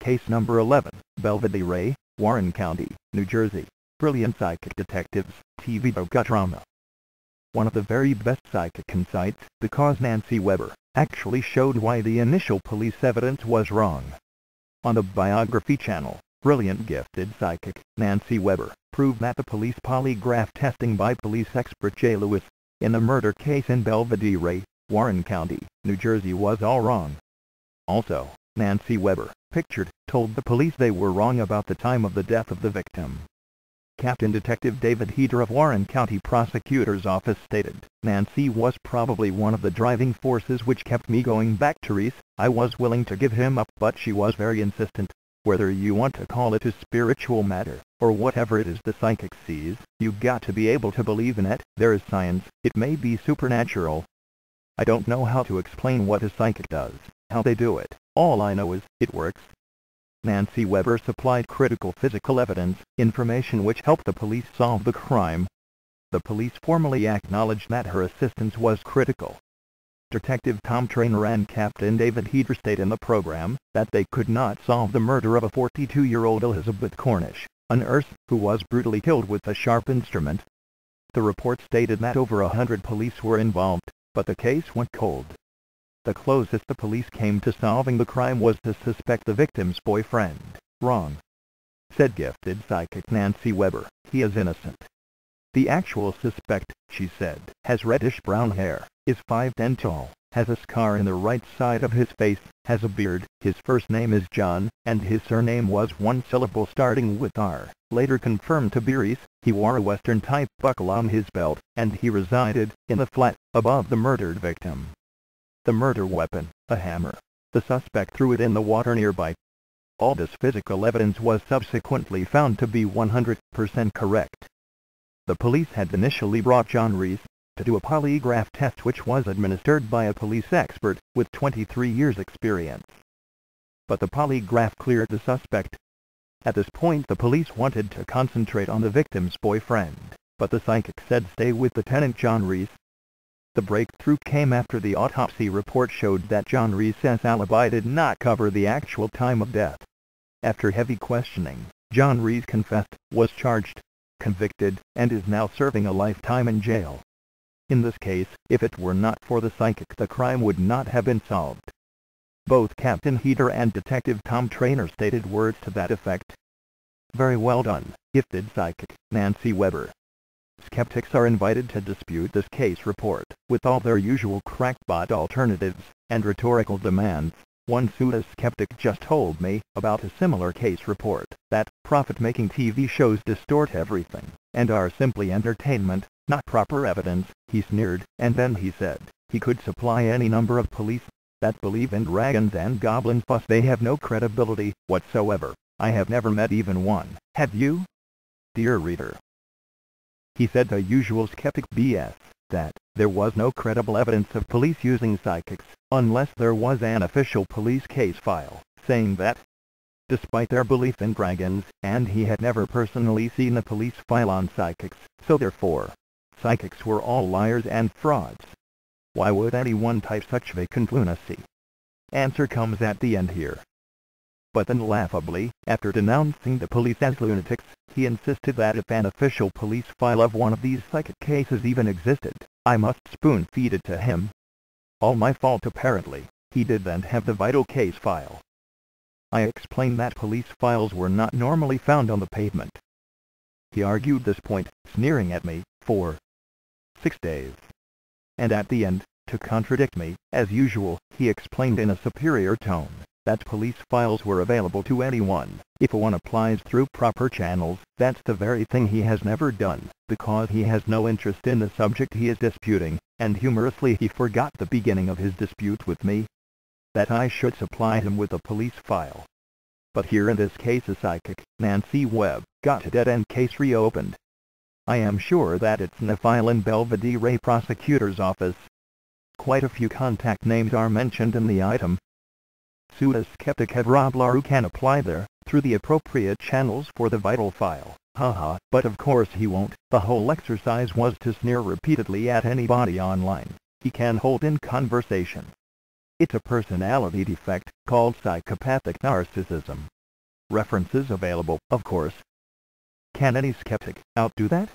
Case number 11, Belvedere, Warren County, New Jersey. Brilliant psychic detectives, TV drama. One of the very best psychic insights, because Nancy Weber actually showed why the initial police evidence was wrong. On the Biography channel, brilliant gifted psychic, Nancy Weber, proved that the police polygraph testing by police expert J. Lewis, in the murder case in Belvedere, Warren County, New Jersey was all wrong. Also, Nancy Weber, pictured, told the police they were wrong about the time of the death of the victim. Captain Detective David Heder of Warren County Prosecutor's Office stated, "Nancy was probably one of the driving forces which kept me going back to Reese. I was willing to give him up, but she was very insistent. Whether you want to call it a spiritual matter, or whatever it is the psychic sees, you got to be able to believe in it. There is science, it may be supernatural. I don't know how to explain what a psychic does, how they do it. All I know is, it works." Nancy Weber supplied critical physical evidence, information which helped the police solve the crime. The police formally acknowledged that her assistance was critical. Detective Tom Trainer and Captain David Heder stated in the program that they could not solve the murder of a 42-year-old Elizabeth Cornish, a nurse, who was brutally killed with a sharp instrument. The report stated that over 100 police were involved, but the case went cold. The closest the police came to solving the crime was to suspect the victim's boyfriend. "Wrong," said gifted psychic Nancy Weber. "He is innocent. The actual suspect," she said, "has reddish-brown hair, is 5'10" tall, has a scar in the right side of his face, has a beard, his first name is John, and his surname was one syllable starting with R. Later confirmed to be Reese, he wore a Western-type buckle on his belt, and he resided in the flat above the murdered victim. The murder weapon, a hammer. The suspect threw it in the water nearby." All this physical evidence was subsequently found to be 100% correct. The police had initially brought John Reese to do a polygraph test which was administered by a police expert with 23 years experience. But the polygraph cleared the suspect. At this point the police wanted to concentrate on the victim's boyfriend, but the psychic said stay with Lieutenant John Reese. The breakthrough came after the autopsy report showed that John Reese's alibi did not cover the actual time of death. After heavy questioning, John Reese confessed, was charged, convicted, and is now serving a lifetime in jail. In this case, if it were not for the psychic, the crime would not have been solved. Both Captain Heder and Detective Tom Trainer stated words to that effect. "Very well done, gifted psychic, Nancy Weber." Skeptics are invited to dispute this case report, with all their usual crackpot alternatives and rhetorical demands. One pseudoskeptic just told me about a similar case report, that profit-making TV shows distort everything, and are simply entertainment, not proper evidence. He sneered, and then he said, he could supply any number of police that believe in dragons and goblins, plus they have no credibility whatsoever. I have never met even one. Have you? Dear reader. He said the usual skeptic BS, that there was no credible evidence of police using psychics, unless there was an official police case file, saying that, despite their belief in dragons, and he had never personally seen a police file on psychics, so therefore, psychics were all liars and frauds. Why would anyone type such vacant lunacy? Answer comes at the end here. But then laughably, after denouncing the police as lunatics, he insisted that if an official police file of one of these psychic cases even existed, I must spoon-feed it to him. All my fault apparently. He didn't have the vital case file. I explained that police files were not normally found on the pavement. He argued this point, sneering at me, for 6 days. And at the end, to contradict me, as usual, he explained in a superior tone that police files were available to anyone, if one applies through proper channels. That's the very thing he has never done, because he has no interest in the subject he is disputing, and humorously he forgot the beginning of his dispute with me, that I should supply him with a police file. But here in this case a psychic, Nancy Webb, got a dead-end case reopened. I am sure that it's in a file in Belvedere prosecutor's office. Quite a few contact names are mentioned in the item. Pseudoskeptic head Rob Laru can apply there, through the appropriate channels for the vital file. Haha, but of course he won't. The whole exercise was to sneer repeatedly at anybody online he can hold in conversation. It's a personality defect, called psychopathic narcissism. References available, of course. Can any skeptic outdo that?